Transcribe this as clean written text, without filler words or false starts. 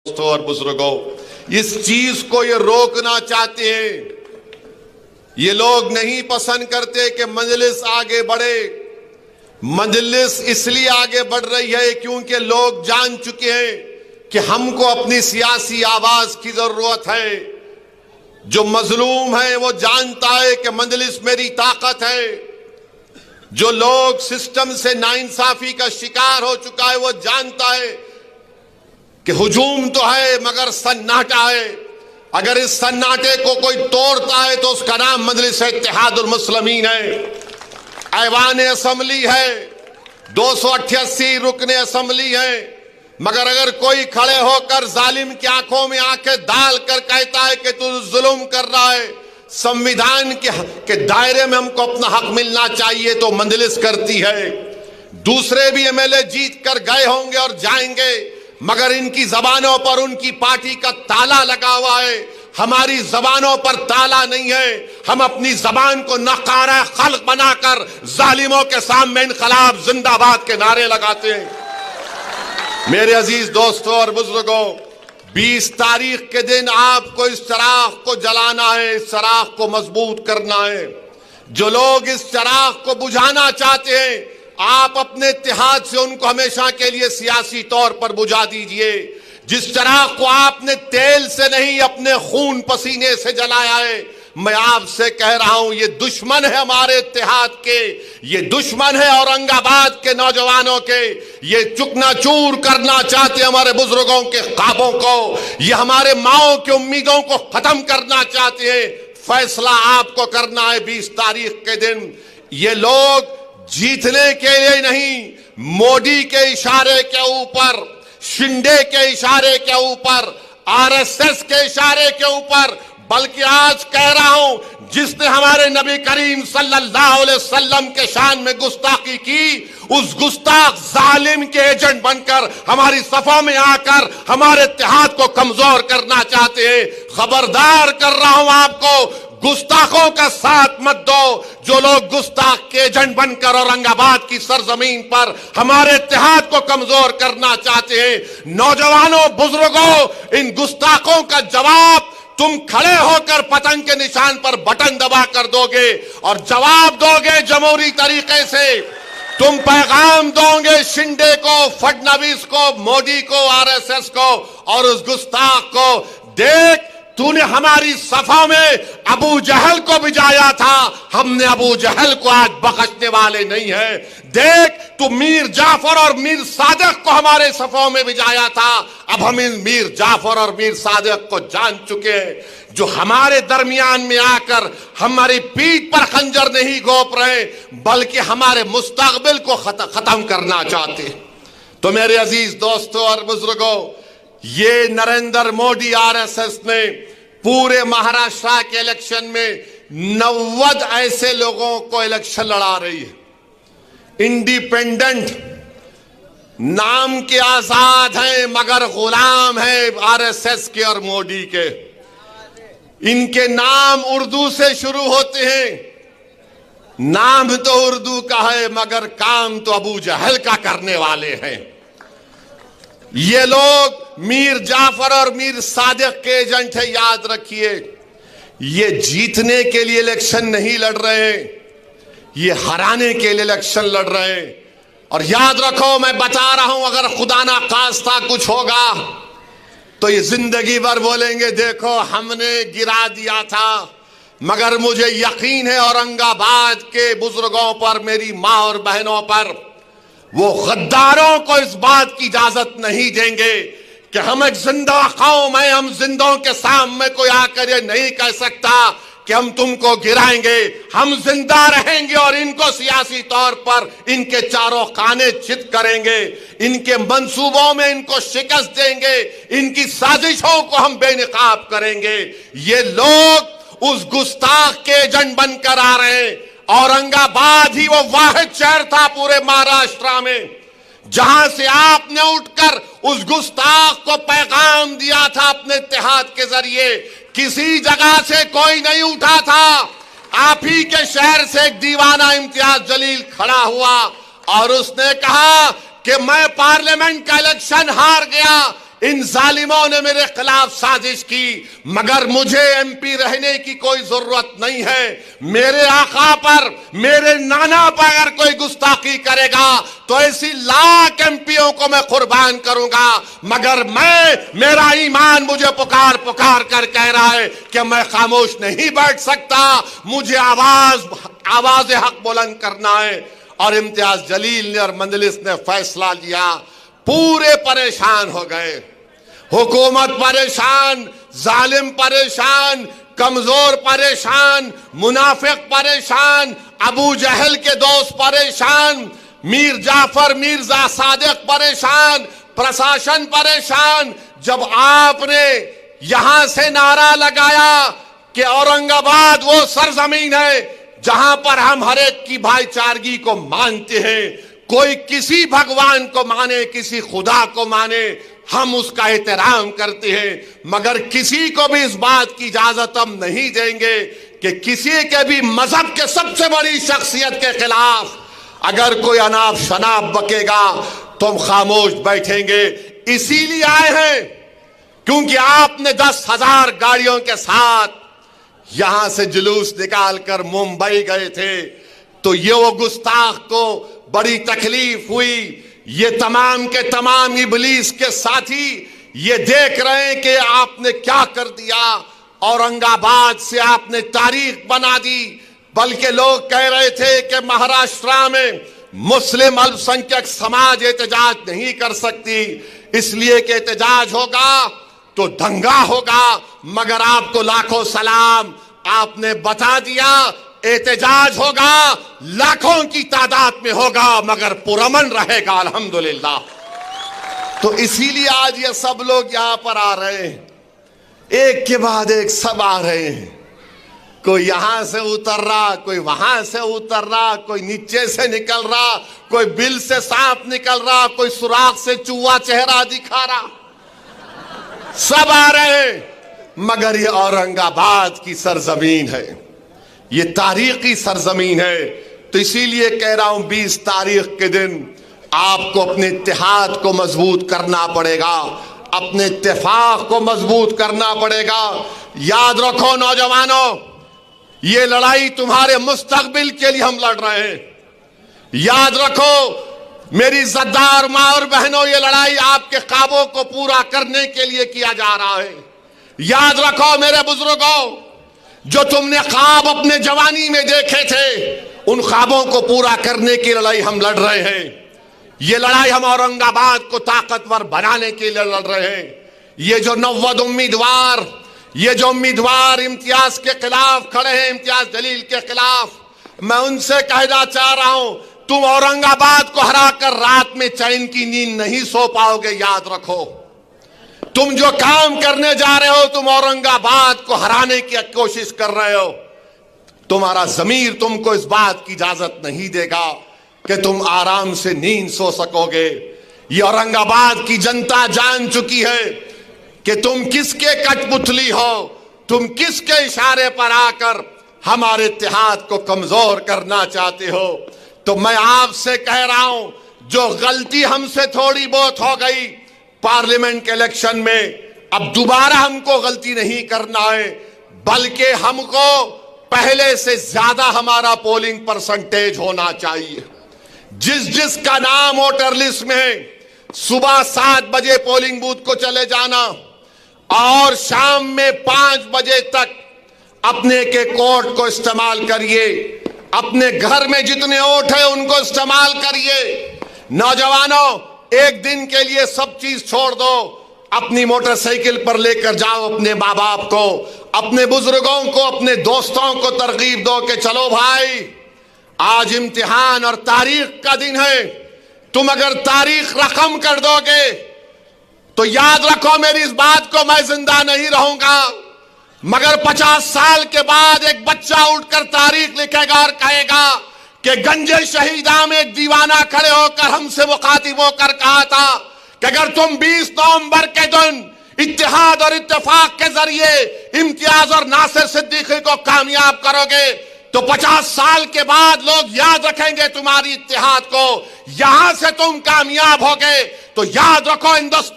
دوستوں اور بزرگوں، اس چیز کو یہ روکنا چاہتے ہیں۔ یہ لوگ نہیں پسند کرتے کہ مجلس آگے بڑھے۔ مجلس اس لیے آگے بڑھ رہی ہے کیونکہ لوگ جان چکے ہیں کہ ہم کو اپنی سیاسی آواز کی ضرورت ہے۔ جو مظلوم ہے وہ جانتا ہے کہ مجلس میری طاقت ہے۔ جو لوگ سسٹم سے ناانصافی کا شکار ہو چکا ہے وہ جانتا ہے کہ ہجوم تو ہے مگر سناٹا ہے۔ اگر اس سناٹے کو کوئی توڑتا ہے تو اس کا نام مجلس اتحاد المسلمین ہے، ایوان اسمبلی ہے، 288 رکن اسمبلی ہے۔ مگر اگر کوئی کھڑے ہو کر ظالم کی آنکھوں میں آنکھیں ڈال کر کہتا ہے کہ تو ظلم کر رہا ہے، سنویدھان کے دائرے میں ہم کو اپنا حق ملنا چاہیے، تو مجلس کرتی ہے۔ دوسرے بھی ایم ایل اے جیت کر گئے ہوں گے اور جائیں گے، مگر ان کی زبانوں پر ان کی پارٹی کا تالا لگا ہوا ہے، ہماری زبانوں پر تالا نہیں ہے۔ ہم اپنی زبان کو نقارہ خلق بنا کر ظالموں کے سامنے انقلاب زندہ باد کے نعرے لگاتے ہیں۔ میرے عزیز دوستوں اور بزرگوں، 20 تاریخ کے دن آپ کو اس چراغ کو جلانا ہے، اس چراغ کو مضبوط کرنا ہے۔ جو لوگ اس چراغ کو بجھانا چاہتے ہیں، آپ اپنے اتحاد سے ان کو ہمیشہ کے لیے سیاسی طور پر بجھا دیجئے۔ جس چراغ کو آپ نے تیل سے نہیں اپنے خون پسینے سے جلایا ہے، میں آپ سے کہہ رہا ہوں یہ دشمن ہے ہمارے اتحاد کے، یہ دشمن ہے اورنگ آباد کے نوجوانوں کے، یہ چکنا چور کرنا چاہتے ہمارے بزرگوں کے خوابوں کو، یہ ہمارے ماؤں کی امیدوں کو ختم کرنا چاہتے ہیں۔ فیصلہ آپ کو کرنا ہے 20 تاریخ کے دن۔ یہ لوگ جیتنے کے لیے نہیں، مودی کے اشارے کے اوپر، شنڈے کے اشارے کے اوپر، آر ایس ایس کے اشارے کے اوپر، بلکہ آج کہہ رہا ہوں جس نے ہمارے نبی کریم صلی اللہ علیہ وسلم کے شان میں گستاخی کی، اس گستاخ ظالم کے ایجنٹ بن کر ہماری صفوں میں آ کر ہمارے اتحاد کو کمزور کرنا چاہتے ہیں۔ خبردار کر رہا ہوں آپ کو، گستاخوں کا ساتھ مت دو۔ جو لوگ گستاخ کے ایجنٹ بن کر اورنگ آباد کی سرزمین پر ہمارے اتحاد کو کمزور کرنا چاہتے ہیں، نوجوانوں، بزرگوں، ان گستاخوں کا جواب تم کھڑے ہو کر پتنگ کے نشان پر بٹن دبا کر دو گے، اور جواب دو گے جمہوری طریقے سے۔ تم پیغام دو گے شنڈے کو، فڈنویس کو، مودی کو، آر ایس ایس کو اور اس گستاخ کو، دیکھ تو نے ہماری صفوں میں ابو جہل کو بجایا تھا، ہم نے ابو جہل کو آج بخشنے والے نہیں ہیں۔ دیکھ تو میر جعفر اور میر صادق کو ہمارے صفوں میں بجایا تھا، اب ہم ان میر جعفر اور میر صادق کو جان چکے ہیں، جو ہمارے درمیان میں آ کر ہماری پیٹھ پر خنجر نہیں گھونپ رہے بلکہ ہمارے مستقبل کو ختم کرنا چاہتے ہیں۔ تو میرے عزیز دوستوں اور بزرگوں، یہ Narendra Modi R S S نے پورے مہاراشٹر کے الیکشن میں 90 ایسے لوگوں کو الیکشن لڑا رہی ہے۔ انڈیپینڈنٹ نام کے آزاد ہیں مگر غلام ہیں آر ایس ایس کے اور مودی کے۔ ان کے نام اردو سے شروع ہوتے ہیں، نام تو اردو کا ہے مگر کام تو ابو جہل کا کرنے والے ہیں۔ یہ لوگ میر جعفر اور میر صادق کے ایجنٹ ہیں، یاد رکھیے۔ یہ جیتنے کے لیے الیکشن نہیں لڑ رہے، یہ ہرانے کے لیے الیکشن لڑ رہے۔ اور یاد رکھو، میں بتا رہا ہوں، اگر خدا نہ خواستہ کچھ ہوگا تو یہ زندگی بھر بولیں گے دیکھو ہم نے گرا دیا تھا، مگر مجھے یقین ہے اورنگ آباد کے بزرگوں پر، میری ماں اور بہنوں پر، وہ غداروں کو اس بات کی اجازت نہیں دیں گے کہ ہم ایک زندہ قوم ہیں، ہم زندوں کے سامنے کوئی آ کر یہ نہیں کہہ سکتا کہ ہم تم کو گرائیں گے۔ ہم زندہ رہیں گے اور ان کو سیاسی طور پر ان کے چاروں خانے چت کریں گے، ان کے منصوبوں میں ان کو شکست دیں گے، ان کی سازشوں کو ہم بے نقاب کریں گے۔ یہ لوگ اس گستاخ کے ایجنٹ بن کر آ رہے ہیں۔ اورنگ آباد ہی وہ واحد شہر تھا پورے مہاراشٹر میں جہاں سے آپ نے اٹھ کر اس گستاخ کو پیغام دیا تھا اپنے اتحاد کے ذریعے۔ کسی جگہ سے کوئی نہیں اٹھا تھا، آپ ہی کے شہر سے ایک دیوانہ امتیاز جلیل کھڑا ہوا اور اس نے کہا کہ میں پارلیمنٹ کا الیکشن ہار گیا، ان ظالموں نے میرے خلاف سازش کی، مگر مجھے ایم پی رہنے کی کوئی ضرورت نہیں ہے۔ میرے آقا پر، میرے نانا پر اگر کوئی گستاخی کرے گا تو ایسی لاکھ ایم پیوں کو میں قربان کروں گا، مگر میرا ایمان مجھے پکار پکار کر کہہ رہا ہے کہ میں خاموش نہیں بیٹھ سکتا، مجھے آواز حق بلند کرنا ہے۔ اور امتیاز جلیل نے اور مجلس نے فیصلہ لیا، پورے پریشان ہو گئے، حکومت پریشان، ظالم پریشان، کمزور پریشان، منافق پریشان، ابو جہل کے دوست پریشان، میر جعفر مرزا صادق پریشان، پرشاسن پریشان۔ جب آپ نے یہاں سے نعرہ لگایا کہ اورنگ آباد وہ سرزمین ہے جہاں پر ہم ہر ایک کی بھائی چارگی کو مانتے ہیں، کوئی کسی بھگوان کو مانے، کسی خدا کو مانے، ہم اس کا احترام کرتے ہیں، مگر کسی کو بھی اس بات کی اجازت ہم نہیں دیں گے کہ کسی کے بھی مذہب کے سب سے بڑی شخصیت کے خلاف اگر کوئی اناپ شناپ بکے گا تو ہم خاموش بیٹھیں گے۔ اسی لیے آئے ہیں کیونکہ آپ نے 10,000 گاڑیوں کے ساتھ یہاں سے جلوس نکال کر ممبئی گئے تھے، تو یہ وہ گستاخ کو بڑی تکلیف ہوئی۔ یہ تمام کے تمام ابلیس کے ساتھی یہ دیکھ رہے ہیں کہ آپ نے کیا کر دیا، اورنگ آباد سے آپ نے تاریخ بنا دی۔ بلکہ لوگ کہہ رہے تھے کہ مہاراشٹرا میں مسلم الپ سنکھیک سماج احتجاج نہیں کر سکتی، اس لیے کہ احتجاج ہوگا تو دنگا ہوگا، مگر آپ کو لاکھوں سلام، آپ نے بتا دیا احتجاج ہوگا، لاکھوں کی تعداد میں ہوگا، مگر پرامن رہے گا الحمدللہ۔ تو اسی لیے آج یہ سب لوگ یہاں پر آ رہے ہیں، ایک کے بعد ایک سب آ رہے ہیں، کوئی یہاں سے اتر رہا، کوئی وہاں سے اتر رہا، کوئی نیچے سے نکل رہا، کوئی بل سے سانپ نکل رہا، کوئی سوراخ سے چوہا چہرہ دکھا رہا، سب آ رہے ہیں، مگر یہ اورنگ آباد کی سرزمین ہے، یہ تاریخی سرزمین ہے۔ تو اسی لیے کہہ رہا ہوں 20 تاریخ کے دن آپ کو اپنے اتحاد کو مضبوط کرنا پڑے گا، اپنے اتفاق کو مضبوط کرنا پڑے گا۔ یاد رکھو نوجوانوں، یہ لڑائی تمہارے مستقبل کے لیے ہم لڑ رہے ہیں۔ یاد رکھو میری زدار ماں اور بہنوں، یہ لڑائی آپ کے خوابوں کو پورا کرنے کے لیے کیا جا رہا ہے۔ یاد رکھو میرے بزرگوں، جو تم نے خواب اپنے جوانی میں دیکھے تھے، ان خوابوں کو پورا کرنے کی لڑائی ہم لڑ رہے ہیں۔ یہ لڑائی ہم اورنگ آباد کو طاقتور بنانے کے لیے لڑ رہے ہیں۔ یہ جو 90 امیدوار، یہ جو امیدوار امتیاز کے خلاف کھڑے ہیں، امتیاز جلیل کے خلاف، میں ان سے کہنا چاہ رہا ہوں، تم اورنگ آباد کو ہرا کر رات میں چین کی نیند نہیں سو پاؤ گے۔ یاد رکھو تم جو کام کرنے جا رہے ہو، تم اورنگ آباد کو ہرانے کی کوشش کر رہے ہو، تمہارا ضمیر تم کو اس بات کی اجازت نہیں دے گا کہ تم آرام سے نیند سو سکو گے۔ یہ اورنگ آباد کی جنتا جان چکی ہے کہ تم کس کے کٹ پتلی ہو، تم کس کے اشارے پر آ کر ہمارے اتحاد کو کمزور کرنا چاہتے ہو۔ تو میں آپ سے کہہ رہا ہوں، جو غلطی ہم سے تھوڑی بہت ہو گئی پارلیمنٹ کے الیکشن میں، اب دوبارہ ہم کو غلطی نہیں کرنا ہے، بلکہ ہم کو پہلے سے زیادہ ہمارا پولنگ پرسنٹیج ہونا چاہیے۔ جس کا نام ووٹر لسٹ میں ہے، صبح 7 بجے پولنگ بوتھ کو چلے جانا اور شام میں 5 بجے تک اپنے کے کوٹ کو استعمال کریے، اپنے گھر میں جتنے ووٹ ہیں ان کو استعمال کریے۔ نوجوانوں، ایک دن کے لیے سب چیز چھوڑ دو، اپنی موٹر سائیکل پر لے کر جاؤ اپنے ماں باپ کو، اپنے بزرگوں کو، اپنے دوستوں کو ترغیب دو کہ چلو بھائی، آج امتحان اور تاریخ کا دن ہے، تم اگر تاریخ رقم کر دو گے تو یاد رکھو میری اس بات کو، میں زندہ نہیں رہوں گا، مگر 50 سال کے بعد ایک بچہ اٹھ کر تاریخ لکھے گا اور کہے گا کہ گنجے شہیداں میں ایک دیوانہ کھڑے ہو کر ہم سے مخاطب ہو کر کہا تھا کہ اگر تم 20 نومبر کے دن اتحاد اور اتفاق کے ذریعے امتیاز اور ناصر صدیقی کو کامیاب کرو گے تو 50 سال کے بعد لوگ یاد رکھیں گے تمہاری اتحاد کو۔ یہاں سے تم کامیاب ہو گئے تو یاد رکھو ہندوستان